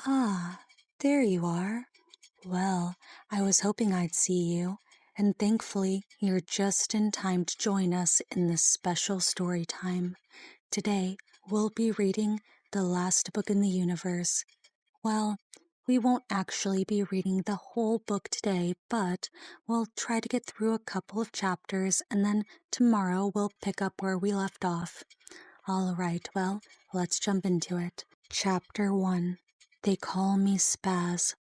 Ah, there you are. Well, I was hoping I'd see you, and thankfully you're just in time to join us in this special story time. Today, we'll be reading the last book in the universe. Well, we won't actually be reading the whole book today, but we'll try to get through a couple of chapters, and then tomorrow we'll pick up where we left off. All right, well, let's jump into it. Chapter 1. They Call Me Spaz.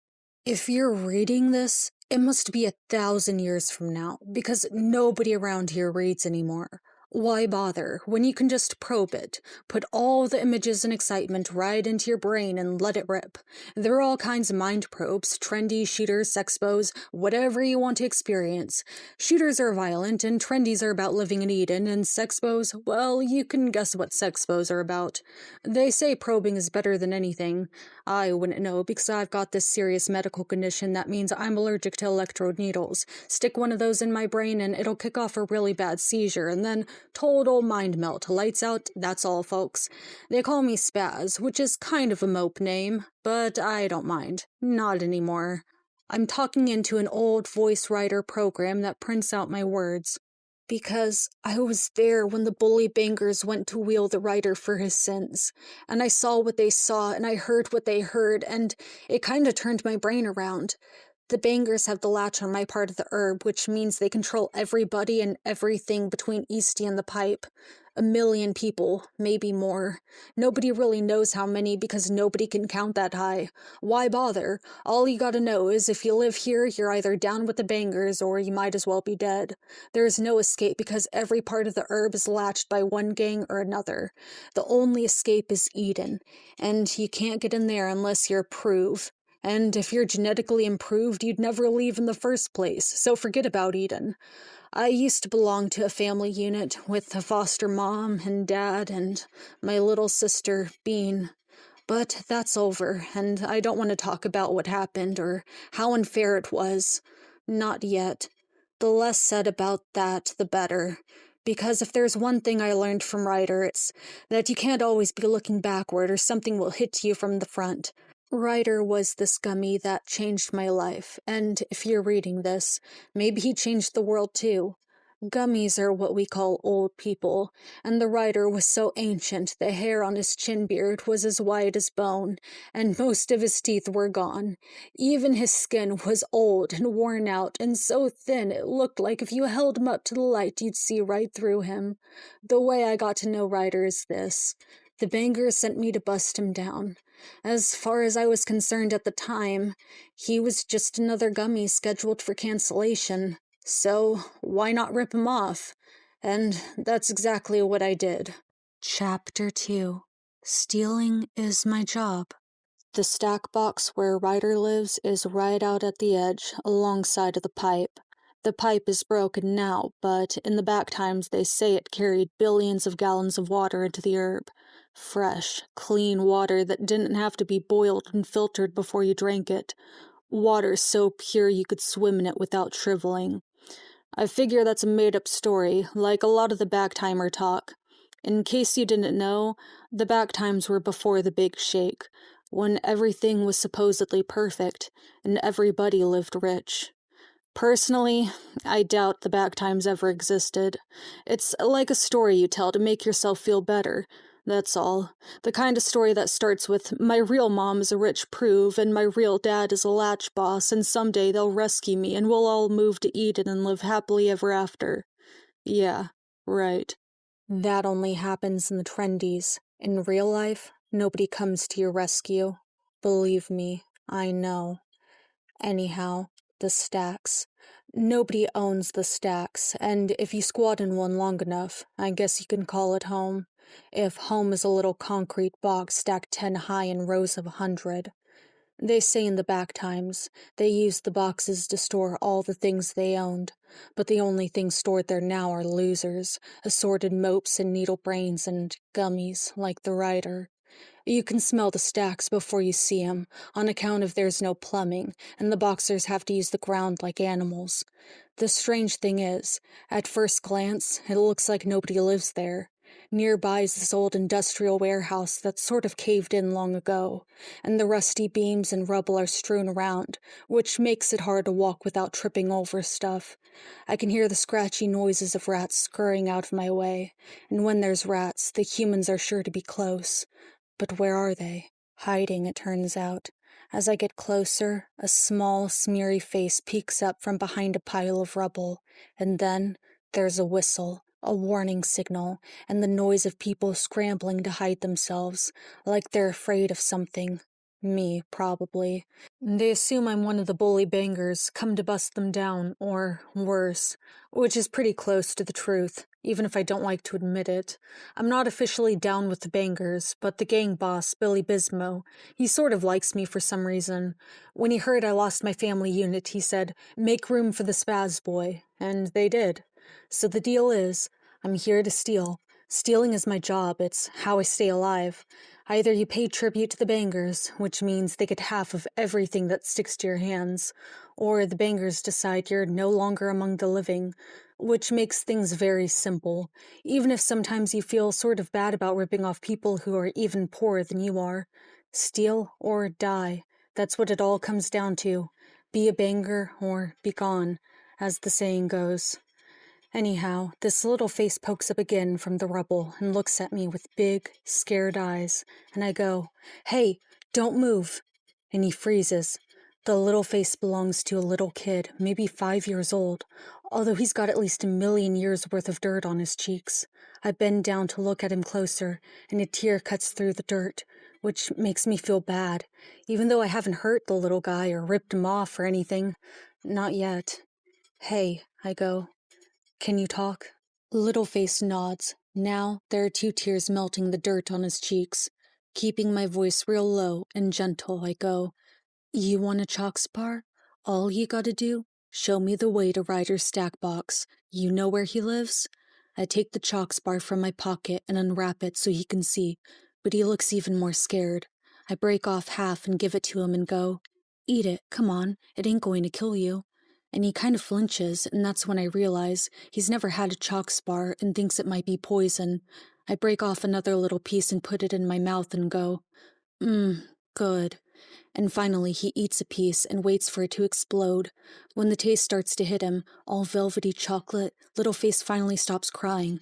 If you're reading this, it must be 1,000 years from now, because nobody around here reads anymore. Why bother when you can just probe it, put all the images and excitement right into your brain and let it rip? There are all kinds of mind probes, trendy, shooters, sexpos, whatever you want to experience. Shooters are violent, and trendies are about living in Eden, and sexpos, well, you can guess what sexpos are about. They say probing is better than anything. I wouldn't know because I've got this serious medical condition that means I'm allergic to electrode needles. Stick one of those in my brain and it'll kick off a really bad seizure, and then total mind melt. Lights out, that's all, folks. They call me Spaz, which is kind of a mope name, but I don't mind. Not anymore. I'm talking into an old voice writer program that prints out my words. Because I was there when the bully bangers went to wheel the writer for his sins, and I saw what they saw, and I heard what they heard, and it kinda turned my brain around. The bangers have the latch on my part of the herb, which means they control everybody and everything between Eastie and the pipe. 1 million people, maybe more. Nobody really knows how many because nobody can count that high. Why bother? All you gotta know is if you live here, you're either down with the bangers or you might as well be dead. There is no escape because every part of the herb is latched by one gang or another. The only escape is Eden, and you can't get in there unless you're Prove. And if you're genetically improved, you'd never leave in the first place, so forget about Eden. I used to belong to a family unit with a foster mom and dad and my little sister, Bean. But that's over, and I don't want to talk about what happened or how unfair it was. Not yet. The less said about that, the better. Because if there's one thing I learned from Ryder, it's that you can't always be looking backward or something will hit you from the front. Ryder was this gummy that changed my life, and if you're reading this, maybe he changed the world too. Gummies are what we call old people, and the writer was so ancient the hair on his chin beard was as white as bone, and most of his teeth were gone. Even his skin was old and worn out, and so thin it looked like if you held him up to the light you'd see right through him. The way I got to know Ryder is this. The bangers sent me to bust him down. As far as I was concerned at the time, he was just another gummy scheduled for cancellation. So, why not rip him off? And that's exactly what I did. Chapter 2. Stealing is my job. The stack box where Ryder lives is right out at the edge, alongside of the pipe. The pipe is broken now, but in the back times they say it carried billions of gallons of water into the herb. Fresh, clean water that didn't have to be boiled and filtered before you drank it. Water so pure you could swim in it without shriveling. I figure that's a made-up story, like a lot of the backtimer talk. In case you didn't know, the backtimes were before the Big Shake, when everything was supposedly perfect, and everybody lived rich. Personally, I doubt the backtimes ever existed. It's like a story you tell to make yourself feel better. That's all. The kind of story that starts with, my real mom is a rich Prove, and my real dad is a latch boss, and someday they'll rescue me, and we'll all move to Eden and live happily ever after. Yeah, right. That only happens in the trendies. In real life, nobody comes to your rescue. Believe me, I know. Anyhow, the stacks. Nobody owns the stacks, and if you squat in one long enough, I guess you can call it home. If home is a little concrete box stacked 10 high in rows of 100. They say in the back times, they used the boxes to store all the things they owned, but the only things stored there now are losers, assorted mopes and needle brains and gummies like the writer. You can smell the stacks before you see 'em, on account of there's no plumbing, and the boxers have to use the ground like animals. The strange thing is, at first glance, it looks like nobody lives there. Nearby is this old industrial warehouse that's sort of caved in long ago, and the rusty beams and rubble are strewn around, which makes it hard to walk without tripping over stuff. I can hear the scratchy noises of rats scurrying out of my way, and when there's rats, the humans are sure to be close. But where are they? Hiding, it turns out. As I get closer, a small, smeary face peeks up from behind a pile of rubble, and then there's a whistle, a warning signal, and the noise of people scrambling to hide themselves, like they're afraid of something. Me, probably. They assume I'm one of the bully bangers, come to bust them down, or worse, which is pretty close to the truth, even if I don't like to admit it. I'm not officially down with the bangers, but the gang boss, Billy Bismo, he sort of likes me for some reason. When he heard I lost my family unit, he said, "Make room for the spaz boy," and they did. So the deal is, I'm here to steal. Stealing is my job, it's how I stay alive. Either you pay tribute to the bangers, which means they get half of everything that sticks to your hands, or the bangers decide you're no longer among the living, which makes things very simple, even if sometimes you feel sort of bad about ripping off people who are even poorer than you are. Steal or die, that's what it all comes down to. Be a banger or be gone, as the saying goes. Anyhow, this little face pokes up again from the rubble and looks at me with big, scared eyes, and I go, "Hey, don't move!" And he freezes. The little face belongs to a little kid, maybe 5 years old, although he's got at least 1,000,000 years worth of dirt on his cheeks. I bend down to look at him closer, and a tear cuts through the dirt, which makes me feel bad, even though I haven't hurt the little guy or ripped him off or anything. Not yet. "Hey," I go. "Can you talk?" Littleface nods. Now there are 2 tears melting the dirt on his cheeks. Keeping my voice real low and gentle, I go, "You want a chalk spar? All you gotta do? Show me the way to Ryder's stack box. You know where he lives?" I take the chalk spar from my pocket and unwrap it so he can see, but he looks even more scared. I break off half and give it to him and go, "Eat it, come on, it ain't going to kill you." And he kind of flinches, and that's when I realize he's never had a chalk spar and thinks it might be poison. I break off another little piece and put it in my mouth and go, good." And finally he eats a piece and waits for it to explode. When the taste starts to hit him, all velvety chocolate, Littleface finally stops crying.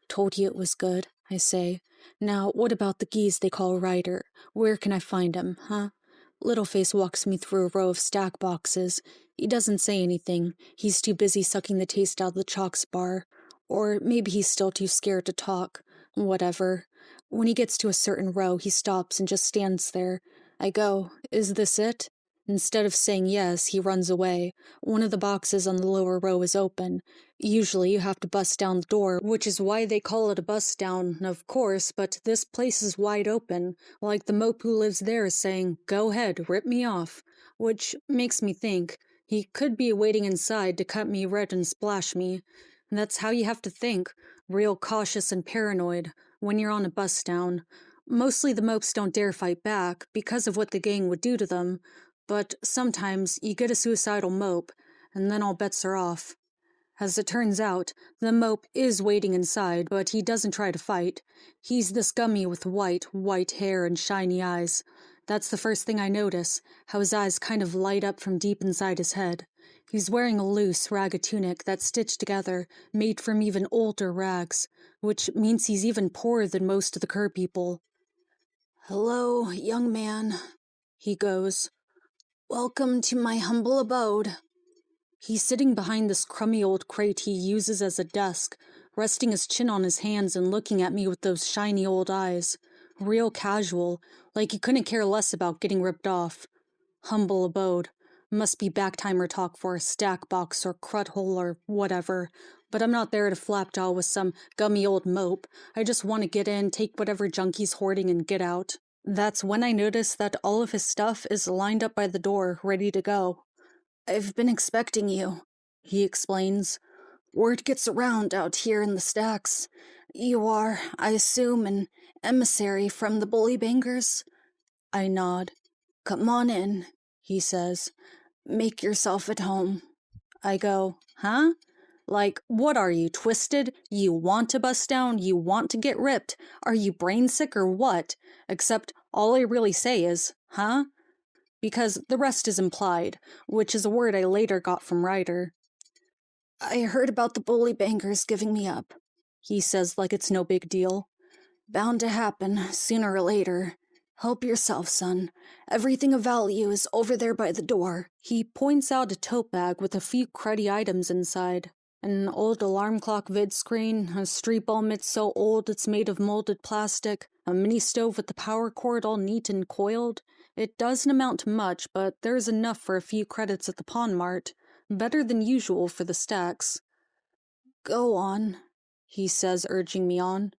"Told you it was good," I say. "Now, what about the geese they call Ryder? Where can I find him, huh?" Littleface walks me through a row of stack boxes. He doesn't say anything. He's too busy sucking the taste out of the chalk spar. Or maybe he's still too scared to talk. Whatever. When he gets to a certain row, he stops and just stands there. I go, "Is this it?" Instead of saying yes, he runs away. One of the boxes on the lower row is open. Usually you have to bust down the door, which is why they call it a bust down, of course, but this place is wide open, like the mope who lives there is saying, "Go ahead, rip me off." Which makes me think, he could be waiting inside to cut me red and splash me. That's how you have to think, real cautious and paranoid, when you're on a bust down. Mostly the mopes don't dare fight back, because of what the gang would do to them, but sometimes you get a suicidal mope, and then all bets are off. As it turns out, the mope is waiting inside, but he doesn't try to fight. He's this gummy with white hair and shiny eyes. That's the first thing I notice, how his eyes kind of light up from deep inside his head. He's wearing a loose, ragged tunic that's stitched together, made from even older rags, which means he's even poorer than most of the Cur people. "Hello, young man," he goes. "Welcome to my humble abode." He's sitting behind this crummy old crate he uses as a desk, resting his chin on his hands and looking at me with those shiny old eyes. Real casual, like he couldn't care less about getting ripped off. Humble abode. Must be backtimer talk for a stack box or crud hole or whatever. But I'm not there to flapjaw with some gummy old mope. I just want to get in, take whatever junk he's hoarding, and get out. That's when I notice that all of his stuff is lined up by the door, ready to go. "I've been expecting you," he explains. "Word gets around out here in the stacks. You are, I assume, an emissary from the bully bangers?" I nod. "Come on in," he says. "Make yourself at home." I go, "Huh?" Like, what are you, twisted? You want to bust down? You want to get ripped? Are you brain sick or what? Except all I really say is, huh? Because the rest is implied, which is a word I later got from Ryder. I heard about the bully bankers giving me up, he says like it's no big deal. Bound to happen, sooner or later. Help yourself, son. Everything of value is over there by the door. He points out a tote bag with a few cruddy items inside. An old alarm clock vid screen, a street ball mitt so old it's made of molded plastic, a mini stove with the power cord all neat and coiled. It doesn't amount to much, but there's enough for a few credits at the pawn mart. Better than usual for the stacks. Go on, he says, urging me on.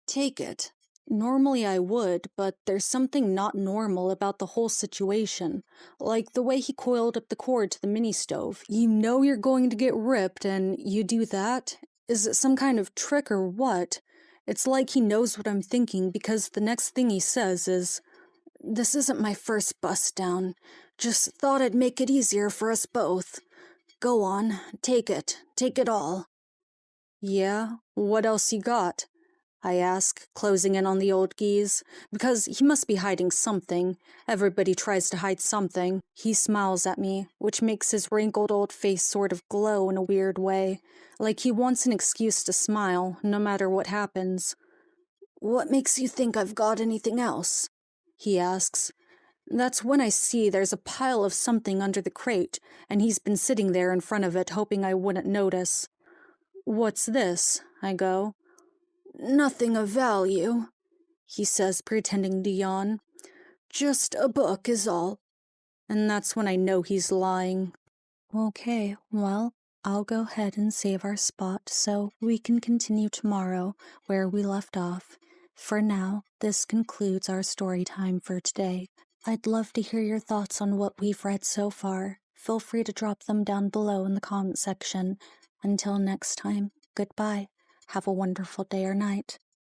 Take it. Normally I would, but there's something not normal about the whole situation. Like the way he coiled up the cord to the mini-stove. You know you're going to get ripped, and you do that? Is it some kind of trick or what? It's like he knows what I'm thinking, because the next thing he says is, "This isn't my first bust down. Just thought I'd make it easier for us both. Go on, take it. Take it all." Yeah? What else you got? I ask, closing in on the old geese, because he must be hiding something. Everybody tries to hide something. He smiles at me, which makes his wrinkled old face sort of glow in a weird way, like he wants an excuse to smile, no matter what happens. What makes you think I've got anything else? He asks. That's when I see there's a pile of something under the crate, and he's been sitting there in front of it hoping I wouldn't notice. What's this? I go. Nothing of value, he says, pretending to yawn. Just a book is all. And that's when I know he's lying. Okay, well, I'll go ahead and save our spot so we can continue tomorrow where we left off. For now, this concludes our story time for today. I'd love to hear your thoughts on what we've read so far. Feel free to drop them down below in the comment section. Until next time, goodbye. Have a wonderful day or night.